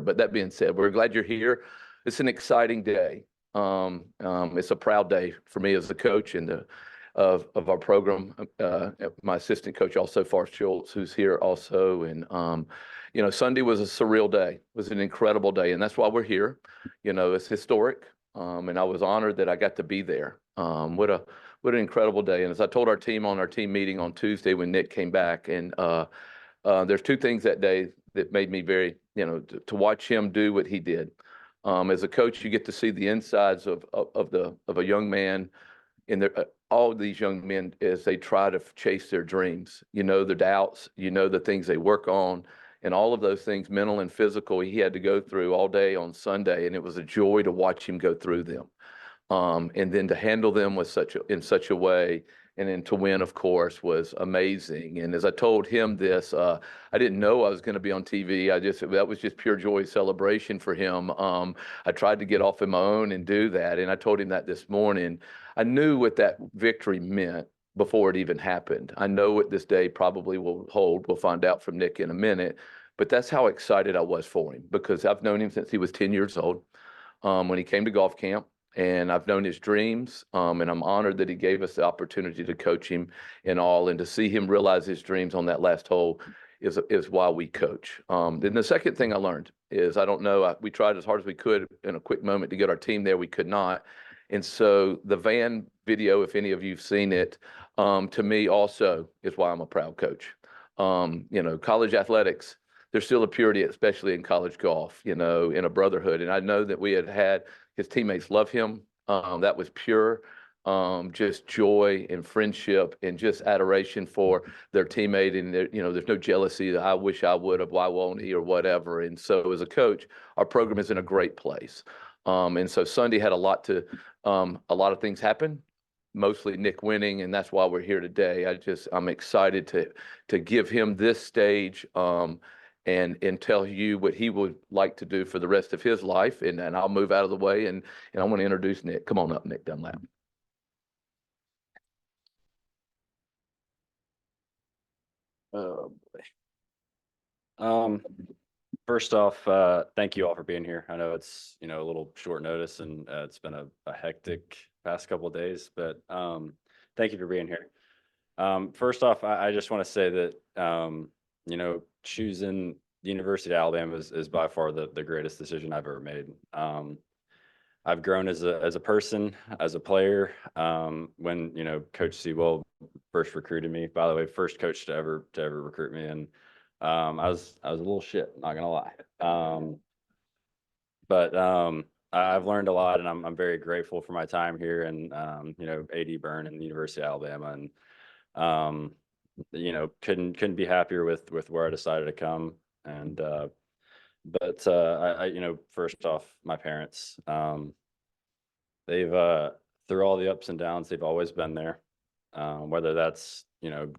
But that being said, we're glad you're here. It's an exciting day. It's a proud day for me as the coach and of our program. My assistant coach also, Forrest Schultz, who's here also. And, Sunday was a surreal day. It was an incredible day. And that's why we're here. It's historic. And I was honored that I got to be there. What an incredible day. And as I told our team on our team meeting on Tuesday when Nick came back, and there's two things that day that made me very, to watch him do what he did. As a coach, you get to see the insides of a young man in all of these young men as they try to chase their dreams, the doubts, the things they work on, and all of those things, mental and physical, he had to go through all day on Sunday. And it was a joy to watch him go through them. And then to handle them in such a way, and then to win, of course, was amazing. And as I told him this, I didn't know I was going to be on TV. That was just pure joy, celebration for him. I tried to get off on my own and do that. And I told him that this morning. I knew what that victory meant before it even happened. I know what this day probably will hold. We'll find out from Nick in a minute. But that's how excited I was for him, because I've known him since he was 10 years old, when he came to golf camp. And I've known his dreams, and I'm honored that he gave us the opportunity to coach him in all, and to see him realize his dreams on that last hole is why we coach. Then the second thing I learned is, I don't know, we tried as hard as we could in a quick moment to get our team there. We could not. And so the van video, if any of you've seen it, to me also is why I'm a proud coach. College athletics, there's still a purity, especially in college golf, in a brotherhood. And I know that we had his teammates love him. That was pure, just joy and friendship and just adoration for their teammate. And there's no jealousy that I wish I would have, why won't he, or whatever. And so as a coach, our program is in a great place. And so Sunday had a lot of things happen, mostly Nick winning, and that's why we're here today. I'm excited to give him this stage, and tell you what he would like to do for the rest of his life. And I'll move out of the way, and I want to introduce Nick. Come on up, Nick Dunlap. Oh boy. First off, thank you all for being here. I know it's, a little short notice, and it's been a hectic past couple of days, but thank you for being here. First off, I just want to say that, choosing the University of Alabama is by far the greatest decision I've ever made. I've grown as a person, as a player. When Coach Sewell first recruited me, by the way, first coach to ever recruit me, and I was a little shit, not gonna lie. But I've learned a lot, and I'm very grateful for my time here, and AD Byrne and the University of Alabama, and couldn't be happier with where I decided to come. And but I first off, my parents, they've through all the ups and downs, they've always been there, whether that's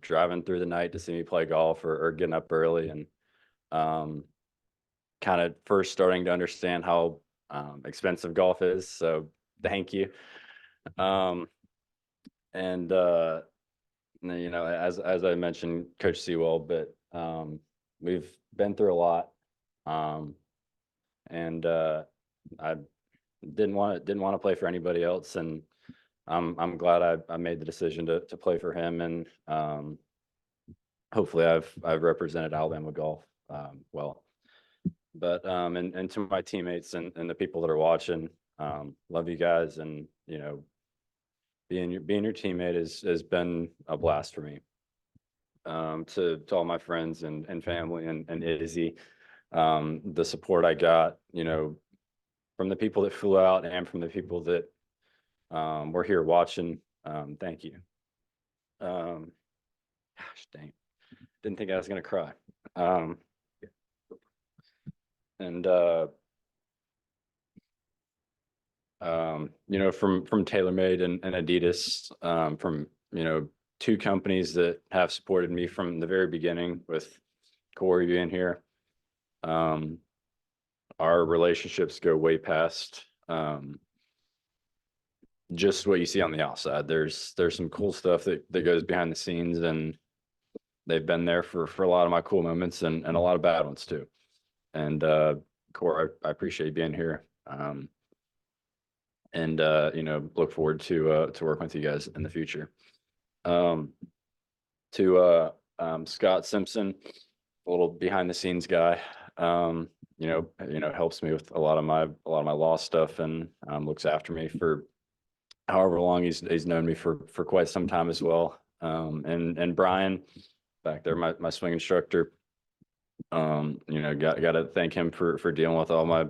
driving through the night to see me play golf, or getting up early, and kind of first starting to understand how expensive golf is. So thank you. And as I mentioned, Coach Sewell, but we've been through a lot, and I didn't want to play for anybody else, and I'm glad I made the decision to play for him, and hopefully I've represented Alabama golf well. But and to my teammates and the people that are watching, love you guys, and being your teammate has been a blast for me. To all my friends and family and Izzy, the support I got, from the people that flew out and from the people that were here watching, thank you. Gosh dang, didn't think I was gonna cry. And from TaylorMade and Adidas, from two companies that have supported me from the very beginning, with Corey being here. Our relationships go way past just what you see on the outside. There's some cool stuff that goes behind the scenes, and they've been there for a lot of my cool moments, and a lot of bad ones too. And Core, I appreciate being here. And look forward to working with you guys in the future. To Scott Simpson, a little behind the scenes guy. Helps me with a lot of my law stuff and looks after me for however long he's known me for quite some time as well. And Brian back there, my swing instructor. Got to thank him for dealing with all my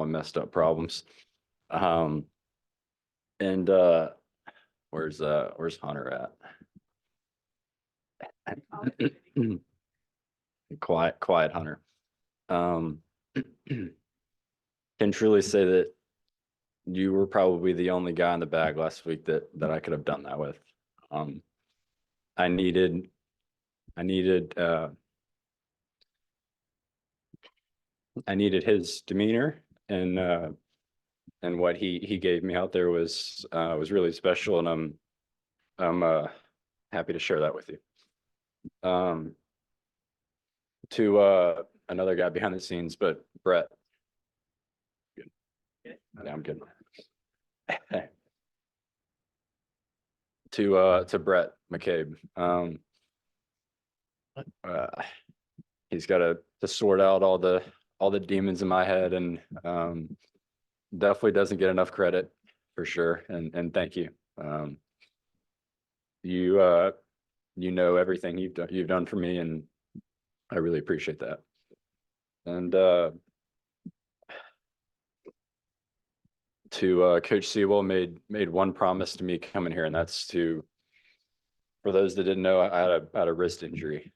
messed up problems. And where's Hunter at? Quiet Hunter. Can truly say that you were probably the only guy in the bag last week that I could have done that with. I needed his demeanor and what he gave me out there was really special, and I'm happy to share that with you. To another guy behind the scenes, but Brett. Good. Yeah, I'm good. To Brett McCabe. He's got to sort out all the demons in my head, and definitely doesn't get enough credit for sure. And thank you. You know everything you've done for me, and I really appreciate that. And to Coach Sewell made one promise to me coming here, and that's to, for those that didn't know, I had a wrist injury.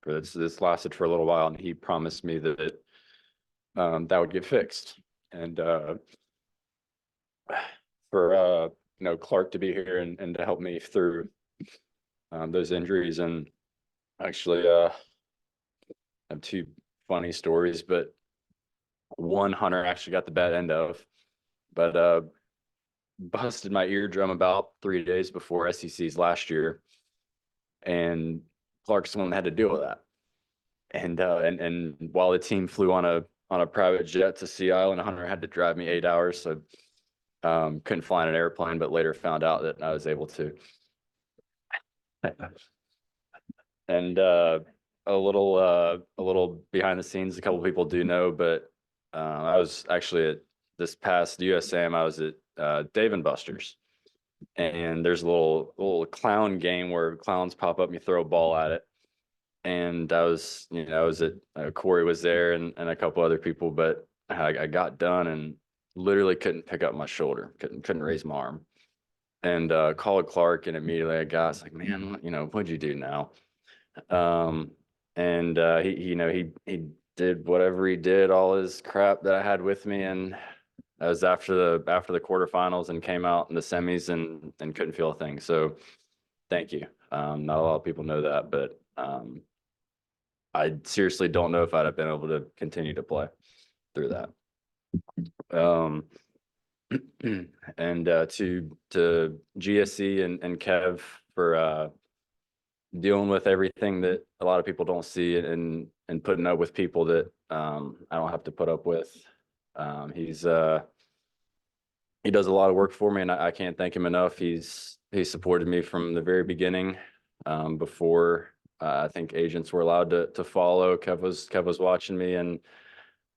This lasted for a little while, and he promised me that that would get fixed. And for Clark to be here and to help me through those injuries. And actually I have two funny stories, but one Hunter actually got the bad end of, but busted my eardrum about 3 days before SEC's last year, and Clark's the one that had to deal with that. And while the team flew on a private jet to Sea Island, Hunter had to drive me 8 hours, so couldn't fly in an airplane, but later found out that I was able to. And a little behind the scenes, a couple people do know, but I was actually at this past USAM, I was at Dave and Buster's, and there's a little clown game where clowns pop up and you throw a ball at it. And I was at Corey was there and a couple other people, but I got done and literally couldn't pick up my shoulder, couldn't raise my arm, and called Clark, and immediately I was like, man, what'd you do now? And he did whatever he did, all his crap that I had with me, and I was after the quarterfinals and came out in the semis and couldn't feel a thing. So thank you. Not a lot of people know that, but I seriously don't know if I'd have been able to continue to play through that. And to GSC and Kev for dealing with everything that a lot of people don't see, and putting up with people that I don't have to put up with. He does a lot of work for me, and I can't thank him enough. He supported me from the very beginning, before I think agents were allowed to follow. Kev was watching me, and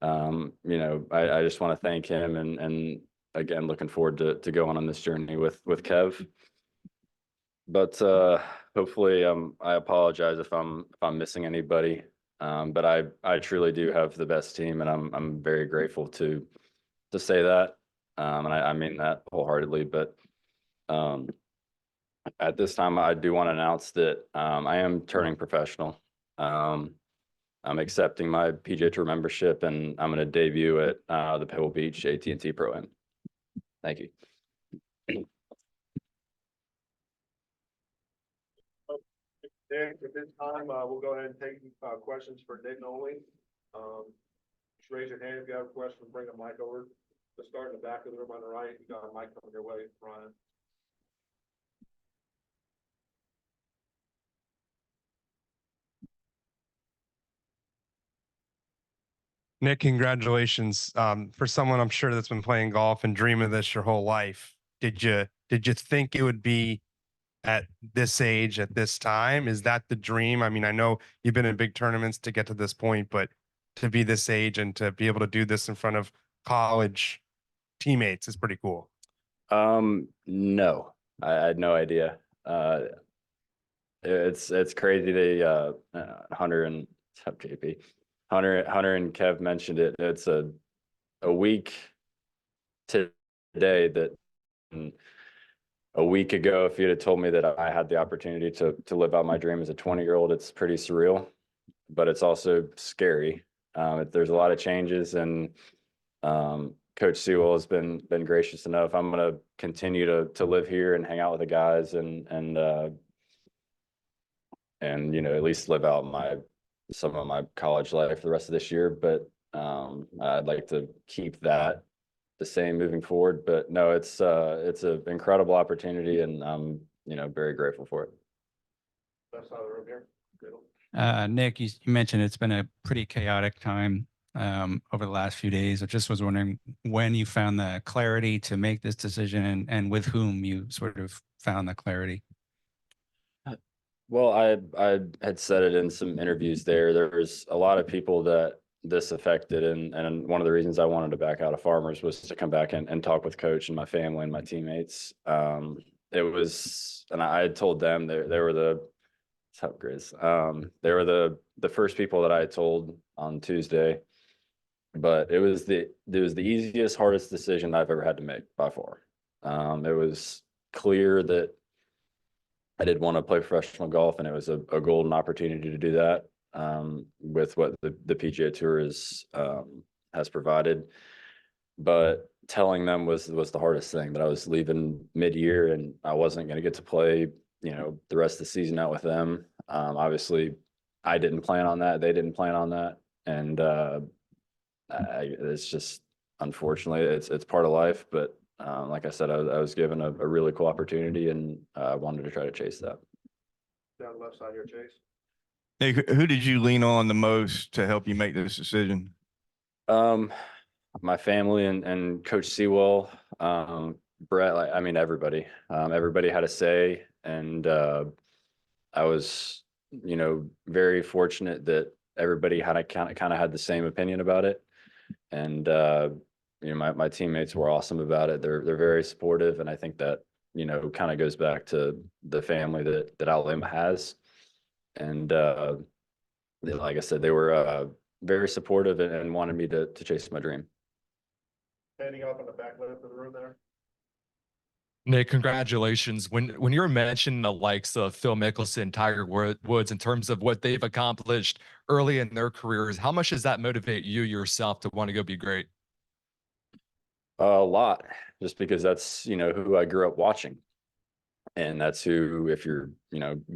I just want to thank him, and again, looking forward to going on this journey with Kev. But hopefully, I apologize if I'm missing anybody. But I truly do have the best team, and I'm very grateful to say that. And I mean that wholeheartedly. But at this time, I do want to announce that I am turning professional. I'm accepting my PGA Tour membership, and I'm going to debut at the Pebble Beach AT&T Pro-Am. Thank you. Nick, at this time, we'll go ahead and take questions for Nick only. Just raise your hand if you have a question, bring a mic over. Let's start in the back of the room on the right. You got a mic coming your way, Brian. Nick, congratulations. For someone I'm sure that's been playing golf and dream of this your whole life, did you think it would be at this age, at this time? Is that the dream? I mean, I know you've been in big tournaments to get to this point, but to be this age and to be able to do this in front of college teammates is pretty cool. No, I had no idea. It's crazy. Hunter and what's up, JP? Hunter and Kev mentioned it. It's a week today that a week ago, if you'd have told me that I had the opportunity to live out my dream as a 20-year-old, it's pretty surreal, but it's also scary. There's a lot of changes, and Coach Sewell has been gracious enough. I'm going to continue to live here and hang out with the guys and at least live out some of my college life for the rest of this year. But I'd like to keep that the same moving forward. But no, it's an incredible opportunity, and I'm very grateful for it. That's how the room here. Nick, you mentioned it's been a pretty chaotic time over the last few days. I just was wondering when you found the clarity to make this decision, and with whom you sort of found the clarity. Well, I had said it in some interviews there. There's a lot of people that this affected, and one of the reasons I wanted to back out of Farmers was to come back and talk with Coach and my family and my teammates. It was, and I had told them they were what's up, Grizz? They were the first people that I had told on Tuesday, but it was the easiest, hardest decision I've ever had to make by far. It was clear that I did want to play professional golf, and it was a golden opportunity to do that with what the PGA Tour has provided. But telling them was the hardest thing, that I was leaving mid-year and I wasn't going to get to play, the rest of the season out with them. Obviously, I didn't plan on that. They didn't plan on that, and it's just, unfortunately, it's part of life. But like I said, I was given a really cool opportunity, and I wanted to try to chase that. Down the left side here, Chase. Nick, who did you lean on the most to help you make this decision? My family and Coach Sewell, Brett, everybody. Everybody had a say, and I was, very fortunate that everybody had kind of had the same opinion about it. And my teammates were awesome about it. They're very supportive, and I think that kind of goes back to the family that Alabama has. And like I said, they were very supportive and wanted me to chase my dream. Standing up on the back left of the room there. Nick, congratulations. When you're mentioning the likes of Phil Mickelson, Tiger Woods, in terms of what they've accomplished early in their careers, how much does that motivate you yourself to want to go be great? A lot, just because that's, who I grew up watching. And that's who, if you're,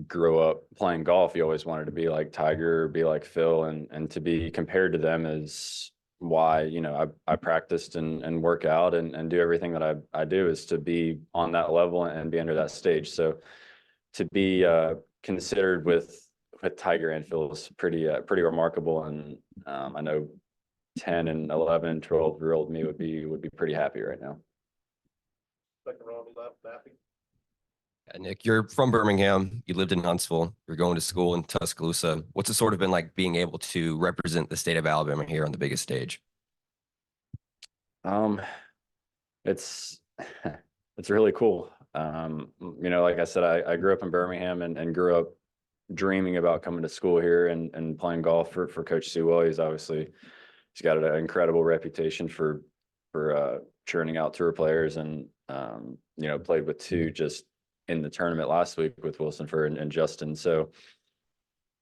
grew up playing golf, you always wanted to be like Tiger, be like Phil, and to be compared to them is why, I practiced and work out and do everything that I do, is to be on that level and be under that stage. So to be considered with Tiger and Phil is pretty remarkable. And I know 10 and 11 and 12-year-old me would be pretty happy right now. Second row on the left, Matthew. Nick, you're from Birmingham. You lived in Huntsville. You're going to school in Tuscaloosa. What's it sort of been like being able to represent the state of Alabama here on the biggest stage? It's really cool. Like I said, I grew up in Birmingham and grew up dreaming about coming to school here and playing golf for Coach Sewell. He's got an incredible reputation for churning out tour players, and played with two just in the tournament last week with Wilson Ford and Justin. So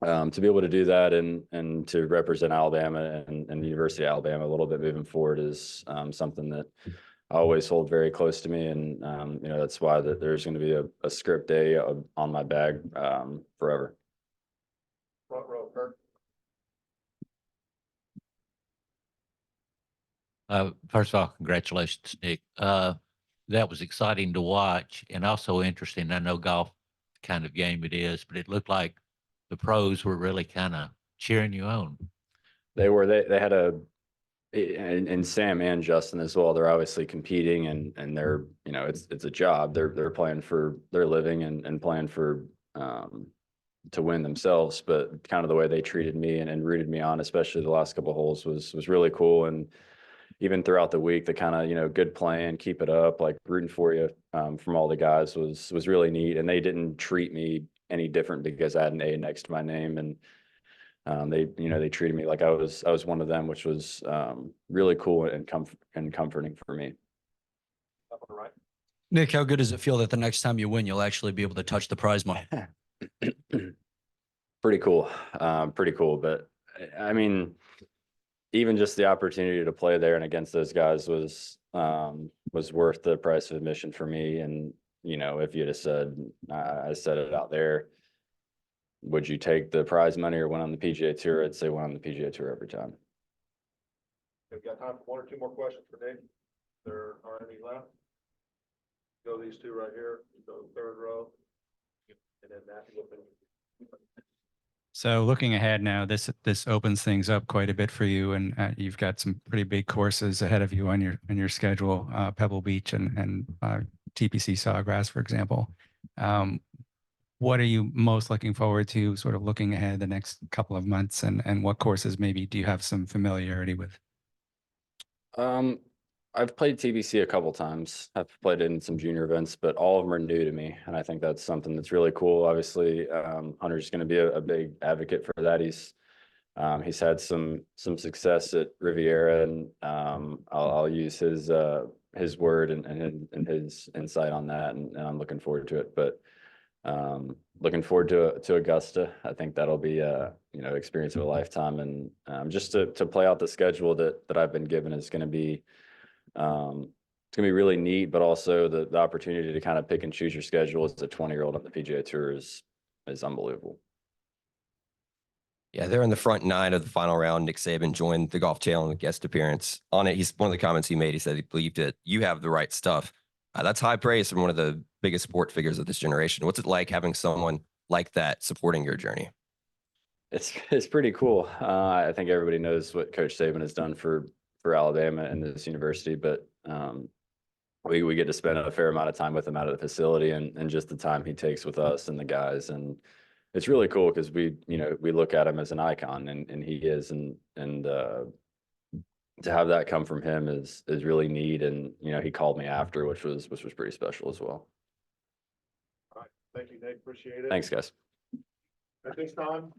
to be able to do that and to represent Alabama and the University of Alabama a little bit moving forward is something that I always hold very close to me. And that's why there's going to be a script day on my bag forever. Front row, Kirk. First of all, congratulations, Nick. That was exciting to watch and also interesting. I know golf kind of game it is, but it looked like the pros were really kind of cheering you on. They were. They had a And Sam and Justin as well, they're obviously competing and they're, you know, it's a job. They're playing for their living and playing for, to win themselves, but kind of the way they treated me and rooted me on, especially the last couple of holes was really cool. And even throughout the week, the kind of, you know, good playing, keep it up, like rooting for you, from all the guys was really neat. And they didn't treat me any different because I had an A next to my name. And they, you know, they treated me like I was one of them, which was really cool and comforting for me. Up on the right. Nick, how good does it feel that the next time you win, you'll actually be able to touch the prize money? Pretty cool. Pretty cool. But I mean, even just the opportunity to play there and against those guys was worth the price of admission for me. And, you know, if you'd have said, I said it out there, would you take the prize money or win on the PGA Tour? I'd say win on the PGA Tour every time. We've got time for one or two more questions for Nick. There are any left? Go these two right here, go third row. And then Matthew will finish. So looking ahead now, this opens things up quite a bit for you, and you've got some pretty big courses ahead of you on your schedule, Pebble Beach and TPC Sawgrass, for example. What are you most looking forward to, sort of looking ahead the next couple of months, and what courses maybe do you have some familiarity with? I've played TBC a couple times. I've played it in some junior events, but all of them are new to me. And I think that's something that's really cool. Obviously, Hunter's going to be a big advocate for that. He's had some success at Riviera, and I'll use his word and his insight on that. And I'm looking forward to it, but looking forward to Augusta. I think that'll be a, you know, experience of a lifetime. And just to play out the schedule that I've been given is going to be, it's gonna be really neat, but also the opportunity to kind of pick and choose your schedule as a 20-year-old on the PGA Tour is unbelievable. Yeah, they're in the front 9 of the final round. Nick Saban joined the Golf Channel in a guest appearance. On it, one of the comments he made, he said he believed it. You have the right stuff. That's high praise from one of the biggest sport figures of this generation. What's it like having someone like that supporting your journey? It's pretty cool. I think everybody knows what Coach Saban has done for Alabama and this university, but we get to spend a fair amount of time with him out of the facility and just the time he takes with us and the guys. And it's really cool because we look at him as an icon, and he is, and to have that come from him is really neat. And, you know, he called me after, which was pretty special as well. All right. Thank you, Nick. Appreciate it. Thanks, guys. At this time,